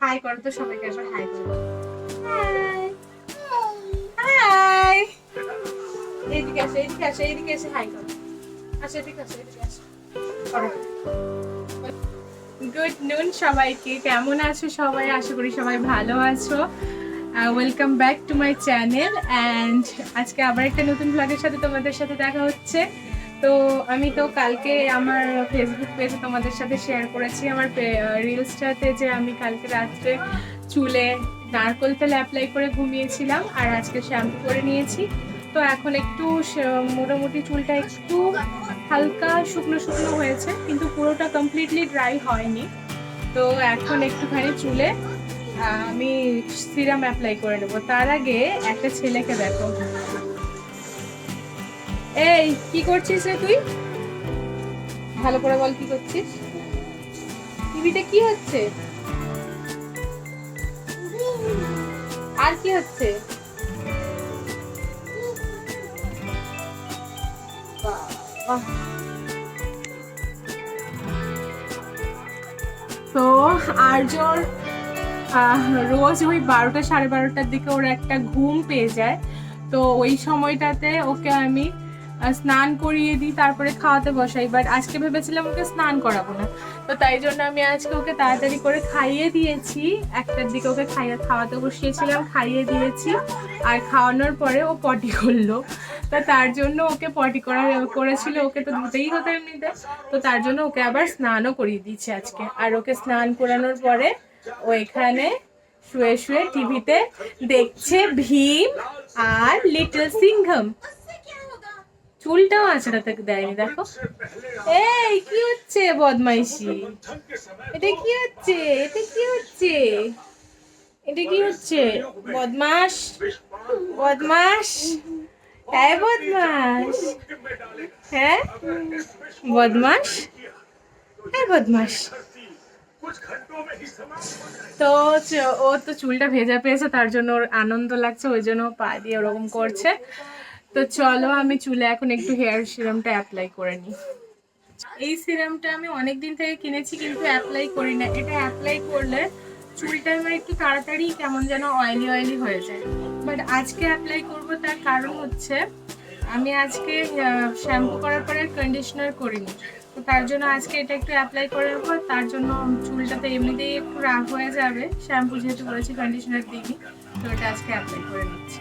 High করো তো সবাইকে, একবার হাই করো। হাই হাই, এইদিকে আসো, এইদিকে আসো, এইদিকে এসে হাই করো। আসো, এদিকে আসো, এদিকে আসো, করো। গুড নুন সবাইকে, কেমন আছো সবাই? আশা করি সবাই ভালো আছো। Welcome back to my channel and আজকে আবার একটা নতুন ব্লগের সাথে তোমাদের সাথে দেখা হচ্ছে। তো আমি তো কালকে আমার ফেসবুক পেজে তোমাদের সাথে শেয়ার করেছি আমার রিলসটাতে যে আমি কালকে রাত্রে চুলে নারকোল তেল অ্যাপ্লাই করে ঘুমিয়েছিলাম আর আজকে শ্যাম্পু করে নিয়েছি। তো এখন একটু মোটামুটি চুলটা একটু হালকা শুকনো শুকনো হয়েছে, কিন্তু পুরোটা কমপ্লিটলি ড্রাই হয়নি। তো এখন একটুখানি চুলে আমি সিরাম অ্যাপ্লাই করে নেবো। তার আগে একটা ছেলেকে দেখো। এই কি করছিস রে তুই? ভালো করে বল, কি করছিস? টিভিতে কি হচ্ছে? আর কি হচ্ছে? তো আর্যর রোজ ওই 12টা সাড়ে 12টার দিকে ওর একটা ঘুম পেয়ে যায়। তো ওই সময়টাতে ওকে আমি স্নান করিয়ে দিই, তারপরে খাওয়াতে বসাই। বাট আজকে ভেবেছিলাম ওকে স্নান করাবো না, তো তাই জন্য আমি আজকে ওকে তাড়াতাড়ি করে খাইয়ে দিয়েছি। 1টার দিকে ওকে খাওয়াতে বসিয়েছিলাম, খাইয়ে দিয়েছি। আর খাওয়ানোর পরে ও পটি করলো। তো তার জন্য ওকে পটি করেছিল, ওকে তো ধুতেই হতো এমনিতে। তো তার জন্য ওকে আবার স্নানও করিয়ে দিচ্ছি আজকে। আর ওকে স্নান করানোর পরে ও এখানে শুয়ে শুয়ে টিভিতে দেখছে ভীম আর লিটল সিংঘম। চুলটাও আঁচড়াতে দেয়নি, দেখো। এই কি হচ্ছে বদমাইশি? এটা কি হচ্ছে? এটা কি হচ্ছে? এটা কি হচ্ছে? বদমাস, বদমাস, হ্যাঁ বদমাস, হ্যাঁ বদমাস, হ্যাঁ বদমাস। তো ও তো চুলটা ভেজা পেয়েছে, তার জন্য ওর আনন্দ লাগছে, ওই জন্য পা দিয়ে ওরকম করছে। তো চলো আমি চুলে এখন একটু হেয়ার সিরামটা অ্যাপ্লাই করে নিই। এই সিরামটা আমি অনেক দিন থেকে কিনেছি, কিন্তু অ্যাপ্লাই করি না। এটা অ্যাপ্লাই করলে চুলটা আমার একটু তাড়াতাড়ি কেমন যেন অয়েলি অয়েলি হয়ে যায়। বাট আজকে অ্যাপ্লাই করব, তার কারণ হচ্ছে আমি আজকে শ্যাম্পু করার পরে কন্ডিশনার করিনি। তো তার জন্য আজকে এটা একটু অ্যাপ্লাই করে নেবো। তার জন্য চুলটাতে এমনিতেই একটু রাগ হয়ে যাবে, শ্যাম্পু যেহেতু করেছি, কন্ডিশনার দিইনি। তো এটা আজকে অ্যাপ্লাই করে নিচ্ছি।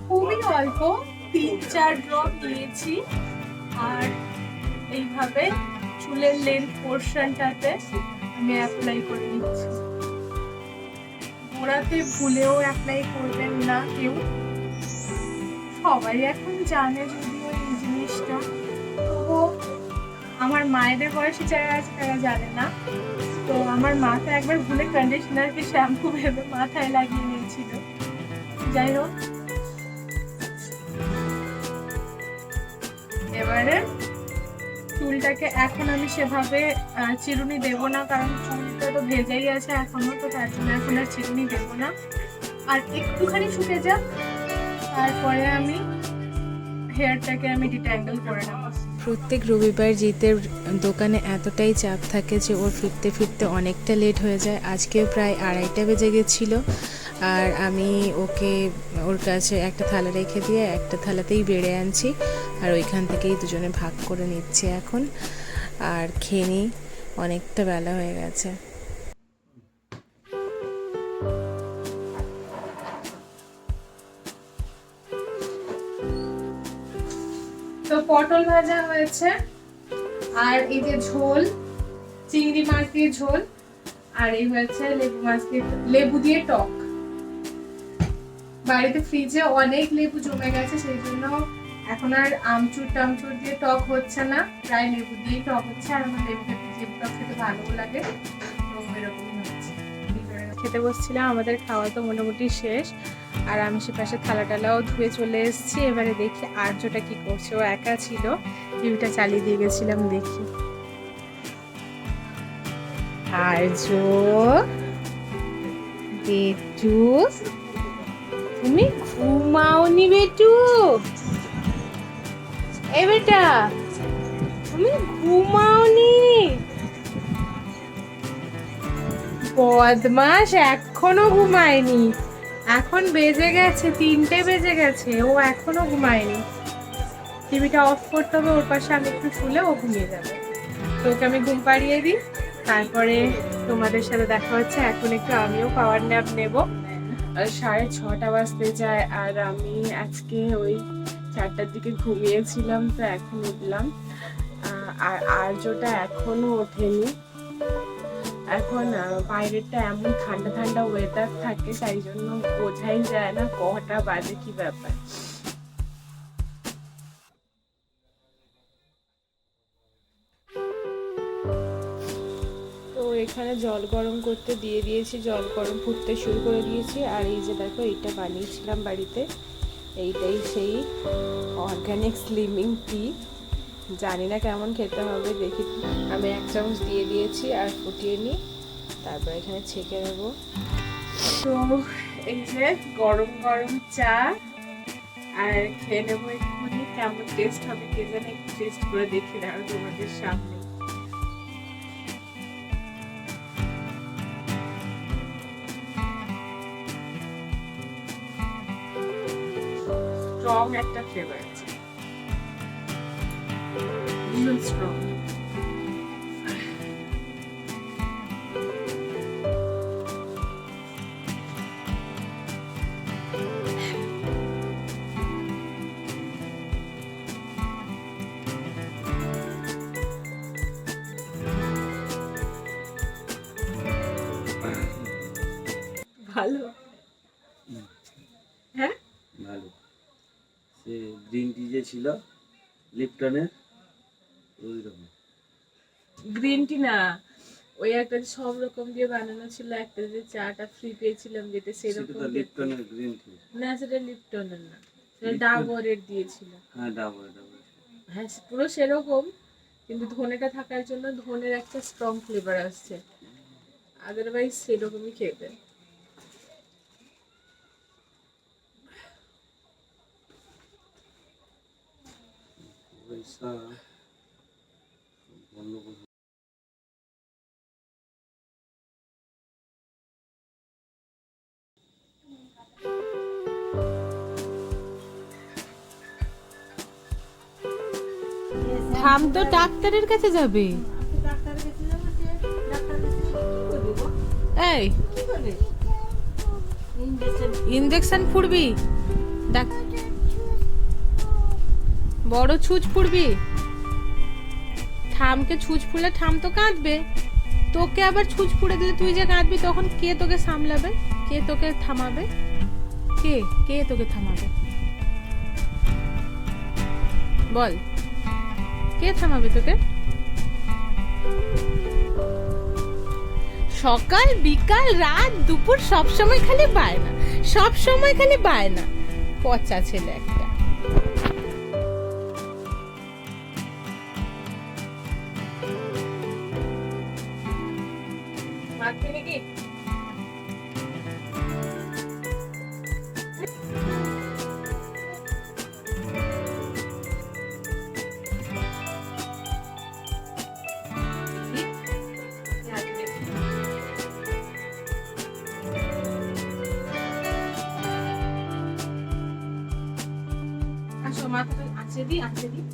খুবই অল্প 3-4 ড্রপ নিয়েছি আর এইভাবে চুলের লেন্থ পোর্শনটাতে আমি অ্যাপ্লাই করে নিচ্ছি। গোড়াতে ভুলেও অ্যাপ্লাই করবেন না কেউ, সবাই এখন জানে যদিও এই জিনিসটা, তবুও আমার মায়েদের বয়সে যারা আছে তারা জানে না। তো আমার মাথা একবার ভুলে কন্ডিশনারকে শ্যাম্পু ভেবে মাথায় লাগিয়ে নিয়েছিল। যাই হোক, এবারে চুলটাকে এখন আমি সেভাবে চিরুনি দেব না, কারণ চুলটা তো ভেজাই আছে এখনো। তো তার জন্য এখন আর চিরুনি দেব না, আর একটুখানি শুকে যাক, তারপরে আমি হেয়ারটাকে আমি ডিট্যাঙ্গল করে নেব। প্রত্যেক রবিবার জিতের দোকানে এতটাই চাপ থাকে যে ওর ফিরতে ফিরতে অনেকটা লেট হয়ে যায়। আজকেও প্রায় 2:30 বেজে গেছিলো। আর আমি ওকে ওর কাছে একটা থালা রেখে দিয়ে একটা থালাতেই বেড়ে আনছি, আর ওইখান থেকেই দুজনে ভাগ করে নিচ্ছি এখন। আর খেয়ে নিই, অনেকটা বেলা হয়ে গেছে। তো পটল ভাজা হয়েছে, আর এই যে ঝোল, চিংড়ি মাছ দিয়ে ঝোল, আর এই হয়েছে লেবু দিয়ে টক। বাড়িতে ফ্রিজে অনেক লেবু জমে গেছে, সেই জন্য এখন আর আমচুর টামচুর দিয়ে টক হচ্ছে না, প্রায় লেবু দিয়েই টক হচ্ছে। আর আমার লেবু টক খেতে ভালো লাগে, তো এরকমই হচ্ছে। খেতে বসছিলাম, আমাদের খাওয়া তো মোটামুটি শেষ, আর আমি সে পাশে থালা টালাও ধুয়ে চলে এসেছি। এবারে দেখি আর্যটা কি করছে। ও একা ছিল, টিভিটা চালিয়ে দিয়ে গেছিলাম, দেখি। আর্য, বেটু, তুমি ঘুমাওনি বেটু? এ বেটা, তুমি ঘুমাওনি? বদমাস, এখনো ঘুমায়নি। এখন বেজে গেছে 3টে বেজে গেছে, ও এখনো ঘুমায়নি। টিভিটা অফ করতে হবে, ওর পাশে আমি একটু শুলে ও ঘুমিয়ে যাবে। তো ওকে আমি ঘুম পাড়িয়ে দিই, তারপরে তোমাদের সাথে দেখা হচ্ছে। এখন একটু আমিও পাওয়ার ন্যাপ নেব। আর 6:30 বাজতে যায়, আর আমি আজকে ওই 4টার দিকে ঘুমিয়েছিলাম, তো এখন উঠলাম। আর আর্যটা এখনো ওঠেনি। এখন বাইরেটা এমন ঠান্ডা ঠান্ডা ওয়েদার থাকে, তাই জন্য বোঝাই যায় না কটা বাজে, কি ব্যাপার। তো এখানে জল গরম করতে দিয়ে দিয়েছি, জল গরম ফুটতে শুরু করে দিয়েছি। আর এই যে দেখো, এইটা বানিয়েছিলাম বাড়িতে, এইটাই সেই অর্গানিক স্লিমিং টি। জানি না কেমন খেতে হবে, দেখি। আমি 1 চামচ দিয়ে দিয়েছি আর ফুটিয়ে নিই, তারপর এখানে ছেঁকে নেব। তো এই যে গরম গরম চা, আর খেয়ে নেবো এক্ষুনি। কেমন টেস্ট হবে কে জানে, একটু টেস্ট করে দেখি দাও তোমাদের সামনে। স্ট্রং একটা ফ্লেভার আছে, ভীষণ স্ট্রং। ভালো, হ্যাঁ ভালো। সে গ্রিন টি যে ছিল লিপটনের, ওই রকম। গ্রিন টি না, ওই একটা যে সব রকম দিয়ে বানানো ছিল, একটা যে চাটা ফ্রি পেয়েছিলাম, যেটা সেটা সেরকম তো লিপটনের গ্রিন টি। না, সেটা লিপটনের না, সেটা লিপটন? ডাবরের দিয়েছিল। হ্যাঁ, ডাবর ডাবর। হ্যাঁ, পুরো সেরকম, কিন্তু ধনেটা থাকার জন্য ধনের একটা স্ট্রং ফ্লেভার আসছে, আদারওয়াইজ সেরকমই খেতে। পয়সা বন্ধ করে থাম তো, ডাক্তারের কাছে যাবে। এই ইঞ্জেকশন ফুড়বি? বড় ছুঁচ ফুড়বি? ঠামকে ছুঁচ ফুলে ঠাম তো কাঁদবে, তোকে আবার ছুঁচ ফুড়ে দিলে তুই যে কাঁদবি, তখন কে তোকে সামলাবে? কে তোকে থামাবে? কে কে তোকে থামাবে বল? কে থামাবে তোকে? সকাল বিকাল রাত দুপুর সব সময় খালি বায়না, সব সময় খালি বায়না, পচা ছেলে একটা। মাখবি নাকি? আসো, মাথাটা আঁচড়ে দিই, আঁচড়ে দিই।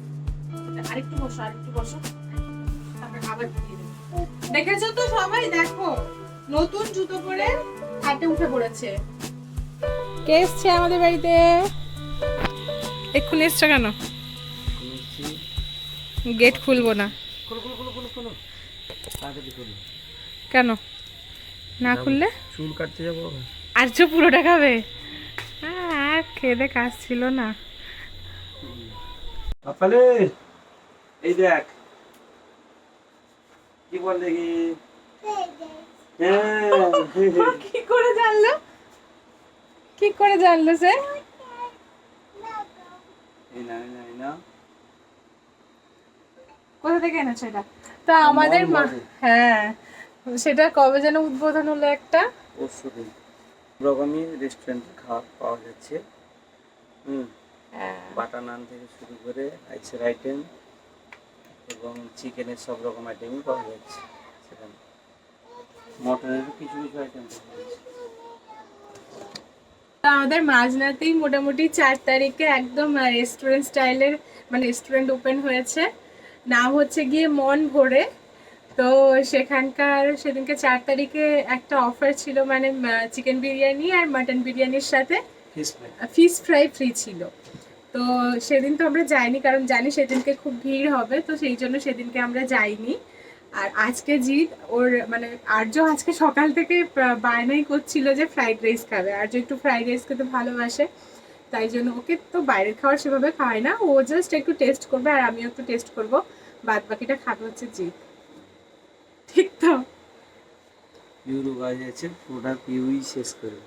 আরেকটু বসো, আরেকটু বসো, তারপর আবার দিয়ে দেবো। দেখেছো তো সবাই, দেখো নতুন জুতো পরে হাঁটে উঠে পড়েছে। কে এসছে আমাদের বাড়িতে? এক্ষুনি এসছো কেন? গেট খুলবো না। কেন না খুললে? চুল কাটতে যাবো। আর চো পুরোটা খাবে? আর খেতে কাজ ছিল না। আপালে এই দেখ কি বল দেখি। কি করে জানলো? কি করে জানলো সে? এই না, এই না, এই না। কোথা থেকে এনেছো এটা? তা আমাদের মা, হ্যাঁ সেটা কবে যেন উদ্বোধন হলো একটা। পরশুদিন রকমই রেস্টুরেন্টে খাওয়া পাওয়া যাচ্ছে। বাটার নান থেকে শুরু করে রাইসের আইটেম এবং চিকেনের সব রকম আইটেমই পাওয়া যাচ্ছে সেখানে। মটনেরও কিছু কিছু আইটেম পাওয়া যাচ্ছে। তো আমাদের মাঝরাতেই মোটামুটি 4 তারিখে একদম রেস্টুরেন্ট স্টাইলের মানে রেস্টুরেন্ট ওপেন হয়েছে, নাম হচ্ছে গিয়ে মন ভরে। তো সেখানকার সেদিনকে 4 তারিখে একটা অফার ছিল, মানে চিকেন বিরিয়ানি আর মাটন বিরিয়ানির সাথে ফিশ ফ্রাই ফ্রি ছিল। তো সেদিন তো আমরা যাইনি, কারণ জানি সেদিনকে খুব ভিড় হবে, তো সেই জন্য সেদিনকে আমরা যাইনি। আর আজকে জিৎ ওর মানে আর্য আজকে সকাল থেকে বায়নাই করছিল যে ফ্রাইড রাইস খাবে। আর্য একটু ফ্রাইড রাইস খেতে ভালোবাসে, তাই জন্য ওকে তো বাইরের খাবার সেভাবে খায় না, ও জাস্ট একটু টেস্ট করবে আর আমিও একটু টেস্ট করব, বাদ বাকিটা খাবে হচ্ছে জিৎ। ঠিক তো? পিউরো গাছ আছে, পুরোটা পিউই শেষ করবে।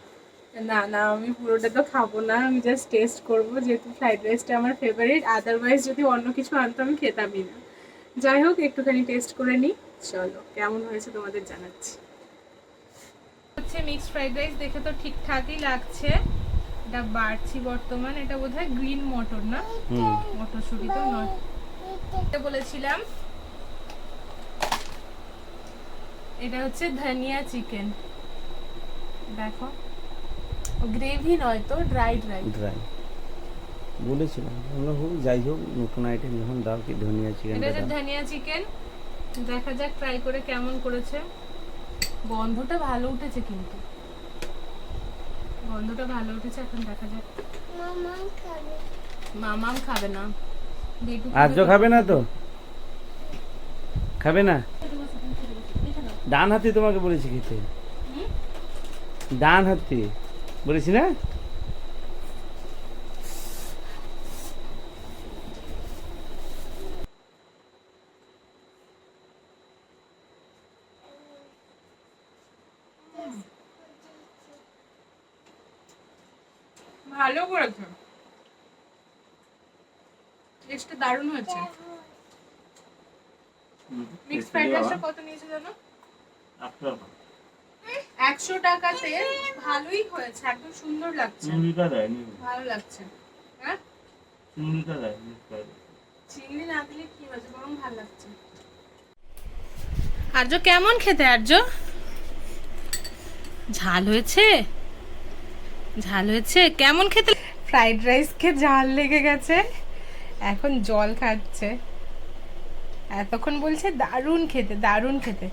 না না, আমি পুরোটা তো খাবো না, আমি জাস্ট টেস্ট করব, যেহেতু ফ্রাইড রাইসটা আমার ফেভারিট। আদারওয়াইজ যদি অন্য কিছু আনতো আমি খেতামই না। যাই হোক, একটুখানি টেস্ট করে নিই। চলো কেমন হয়েছে তোমাদের জানাচ্ছি। হচ্ছে মিক্সড ফ্রাইড রাইস, দেখে তো ঠিকঠাকই লাগছে। এটা বাড়ছি বর্তমান, এটা বোধহয় গ্রিন মটর না, মটরশুঁটি তো নয়। এটা বলেছিলাম এটা হচ্ছে ধনিয়া চিকেন, দেখো গ্রেভি নয় তো ড্রাইড রাইস। ড্রাই বলেছিলাম আমরা, হোক যাই হোক নতুন আইটেম যখন দাও কি ধনিয়া চিকেন। এটা হচ্ছে ধনিয়া চিকেন, দেখা যাক ট্রাই করে কেমন করেছে। গন্ধটা ভালো উঠেছে, কিন্তু গন্ধটা ভালো উঠেছে, এখন দেখা যাক। মামাম খাবে না, বিটু আর্য খাবে না তো, খাবে না। ডান হাতে তোমাকে বলেছি খেতে, ডান হাতে বলেছি না। ভালো করেছে, টেস্টটা দারুণ হয়েছে। মিক্সড ফ্রাইড রাইসটা কত নিয়েছে জানো? 100 টাকাতে ভালোই হয়েছে, একদম সুন্দর লাগছে, ভালো লাগছে। হ্যাঁ চিংড়ি না দিলে কি হয়েছে, বরং ভালো লাগছে। আর্য কেমন খেতে? আর্য ঝাল হয়েছে? ঝাল হয়েছে? কেমন খেতে? ফ্রাইড রাইস খেয়ে ঝাল লেগে গেছে, এখন জল খাচ্ছে। এতক্ষণ বলছে দারুণ খেতে, দারুণ খেতে।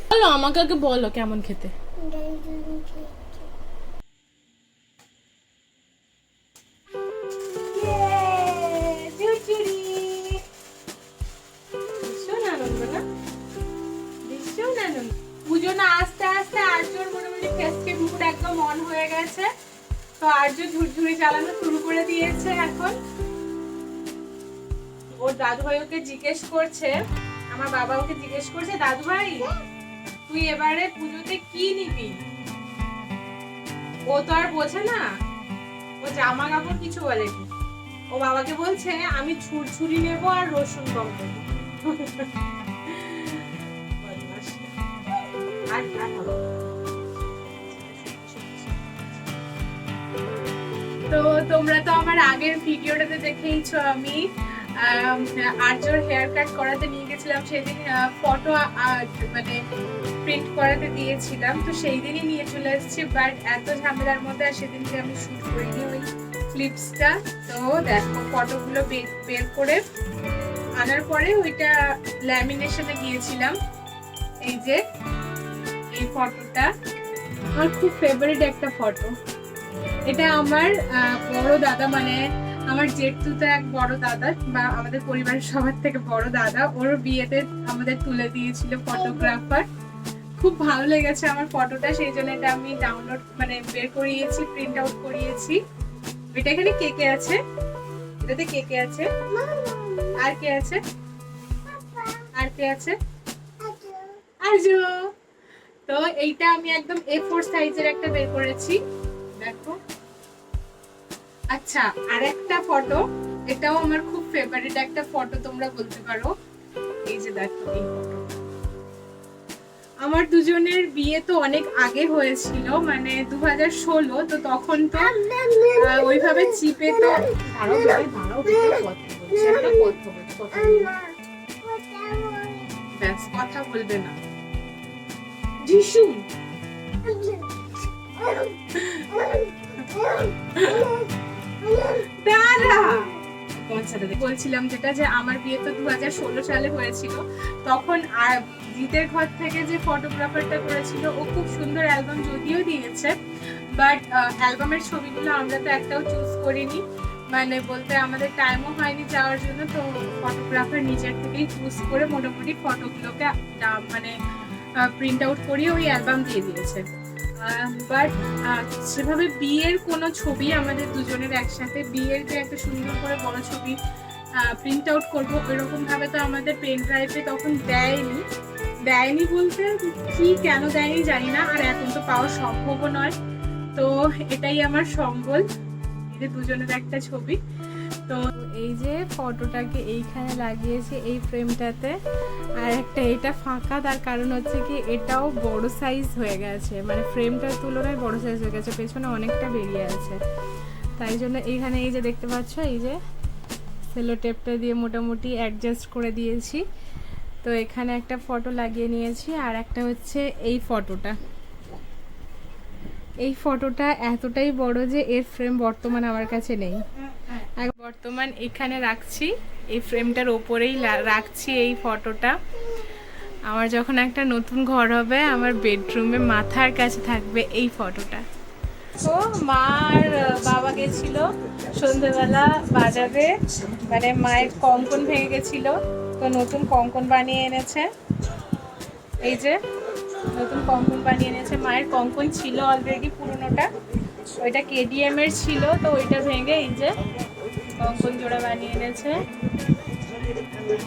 বলো আমাকে আগে, বলো কেমন খেতে। পুজো না আস্তে আস্তে আর্যর মোটামুটি ফেস্টিভ মুড একদম অন হয়ে গেছে, তো আর্য ঝুরঝুরি চালানো শুরু করে দিয়েছে। এখন ওর দাদু ভাই ওকে জিজ্ঞেস করছে, আমার বাবা ওকে জিজ্ঞেস করছে, দাদু ভাই তুই এবারে পুজোতে কি নিবি? ও তো আর বোঝে না, ও জামা কাপড় কিছু বলেনি, ও বাবাকে বলছে আমি ছুরি নেবো আর রসুন কম নেবো। তো তোমরা তো আমার আগের ভিডিওটাতে দেখেইছো, আমি আর্যর হেয়ার কাট করাতে নিয়ে গেছিলাম সেদিন, ফটো মানে প্রিন্ট করাতে দিয়েছিলাম, তো সেই দিনই নিয়ে চলে এসেছি। বাট এত ঝামেলার মধ্যে আর সেদিনকে আমি শুট করিনি ওই ক্লিপসটা। তো দেখো ফটোগুলো বের করে আনার পরে ওইটা ল্যামিনেশনে গিয়েছিলাম। এই যে এই ফটোটা আমার খুব ফেভারিট একটা ফটো। এটা আমার বড় দাদা, মানে আমার জেঠতুতো এক বড় দাদা, বা আমাদের পরিবারের সবার থেকে বড় দাদা, ওর বিয়েতে আমাদের তুলে দিয়েছিল ফটোগ্রাফার। খুব ভালো লেগেছে আমার ফটোটা, সেই জন্য এটা আমি ডাউনলোড মানে বের করিয়েছি, প্রিন্ট আউট করিয়েছি। এটা এখানে কে কে আছে, এটাতে কে কে আছে, আর কে আছে, আর কে আছে, আজু। তো এইটা আমি একদম A4 সাইজের একটা বের করেছি, দেখো। আচ্ছা, আর একটা ফটো, এটাও আমার খুব ফেভারিট একটা ফটো তোমরা বলতে পারো। এই যে দেখো এই ফটো, আমার দুজনের বিয়ে তো অনেক আগে হয়েছিল, মানে 2016, তো তখন তো ওইভাবে চিপে তো ব্যাস কথা বলবে না যিশু। দাঁড়া, বলছিলাম যেটা, যে আমার বিয়ে তো 2016 সালে হয়েছিল। তখন আর জিতের ঘর থেকে যে ফটোগ্রাফারটা করেছিল ও খুব সুন্দর অ্যালবাম যদিও দিয়েছে, বাট অ্যালবামের ছবিগুলো আমরা তো একটাও চুজ করিনি, মানে বলতে আমাদের টাইমও হয়নি যাওয়ার জন্য। তো ফটোগ্রাফার নিজের থেকেই চুজ করে মোটামুটি ফটোগুলোকে মানে প্রিন্ট আউট করিয়ে ওই অ্যালবাম দিয়ে দিয়েছে। বাট সেভাবে বিয়ের কোনো ছবি আমাদের দুজনের একসাথে, বিয়ের যে একটা সুন্দর করে বড় ছবি প্রিন্ট আউট করবো এরকম ভাবে তো আমাদের পেন ড্রাইভে তখন দেয়নি বলতে কি কেন দেয়নি জানি না, আর এখন তো পাওয়া সম্ভবও নয়। তো এটাই আমার সম্বল, এই দুজনের একটা ছবি। তো এই যে ফটোটাকে এইখানে লাগিয়েছি এই ফ্রেমটাতে, আর একটা এটা ফাঁকা, তার কারণ হচ্ছে কি এটাও বড় সাইজ হয়ে গেছে, মানে ফ্রেমটার তুলনায় বড় সাইজ হয়ে গেছে, পেছনে অনেকটা বেরিয়ে আছে। তাই জন্য এইখানে এই যে দেখতে পাচ্ছ এই যে সেলো টেপটা দিয়ে মোটামুটি অ্যাডজাস্ট করে দিয়েছি। তো এখানে একটা ফটো লাগিয়ে নিয়েছি, আর একটা হচ্ছে এই ফটোটা এতটাই বড় যে এর ফ্রেম বর্তমান আমার কাছে নেই, বর্তমান এখানে রাখছি, এই ফ্রেমটার ওপরেই রাখছি এই ফটোটা। আমার যখন একটা নতুন ঘর হবে আমার বেডরুমে মাথার কাছে থাকবে এই ফটোটা। তো মা আর বাবা গেছিল সন্ধ্যেবেলা বাজারে, মানে মায়ের কঙ্কন ভেঙে গেছিল, তো নতুন কঙ্কন বানিয়ে এনেছে। এই যে নতুন কঙ্কন বানিয়ে এনেছে, মায়ের কঙ্কন ছিল অলরেডি পুরোনোটা, ওইটা KDM এর ছিল, তো ওইটা ভেঙে এই যে কঙ্কন জোড়া বানিয়ে এনেছে।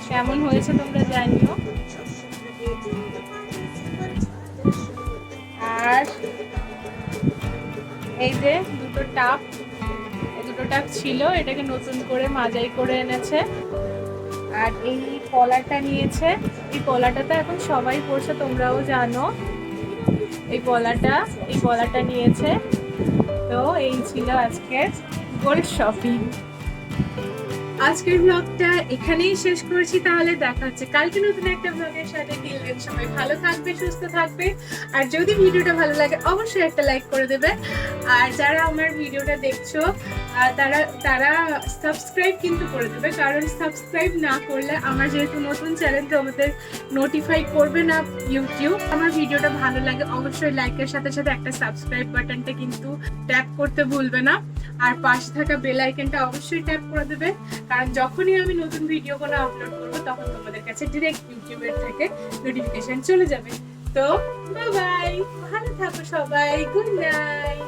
কেমন হয়েছে তোমরা জানিও। আর এই যে দুটো টাপ ছিল, এটাকে নতুন করে মাজাই করে এনেছে। আর এই কলারটা নিয়েছে, এই কলারটা তো এখন সবাই পরছে, তোমরাও জানো। এই কলারটা নিয়েছে। তো এই ছিল আজকের গোল্ড শপিং। আজকের ব্লগটা এখানেই শেষ করছি, তাহলে দেখা হচ্ছে কালকে নতুন একটা ব্লগের সাথে। সবাই ভালো থাকবে, সুস্থ থাকবে, আর যদি ভিডিওটা ভালো লাগে অবশ্যই একটা লাইক করে দেবে। আর যারা আমার ভিডিওটা দেখছো তারা সাবস্ক্রাইব কিন্তু করে দেবে, কারণ সাবস্ক্রাইব না করলে আমার যেহেতু নতুন চ্যানেল, তো আমাদের নোটিফাই করবে না ইউটিউব। আমার ভিডিওটা ভালো লাগে অবশ্যই লাইকের সাথে সাথে একটা সাবস্ক্রাইব বাটনটা কিন্তু ট্যাপ করতে ভুলবে না, আর পাশে থাকা বেল আইকনটা অবশ্যই ট্যাপ করে দেবে, কারণ যখনই আমি নতুন ভিডিওগুলো আপলোড করবো তখন তোমাদের কাছে ডিরেক্ট ইউটিউবের থেকে নোটিফিকেশন চলে যাবে। তো বাই বাই, ভালো থাকো সবাই, গুড নাইট।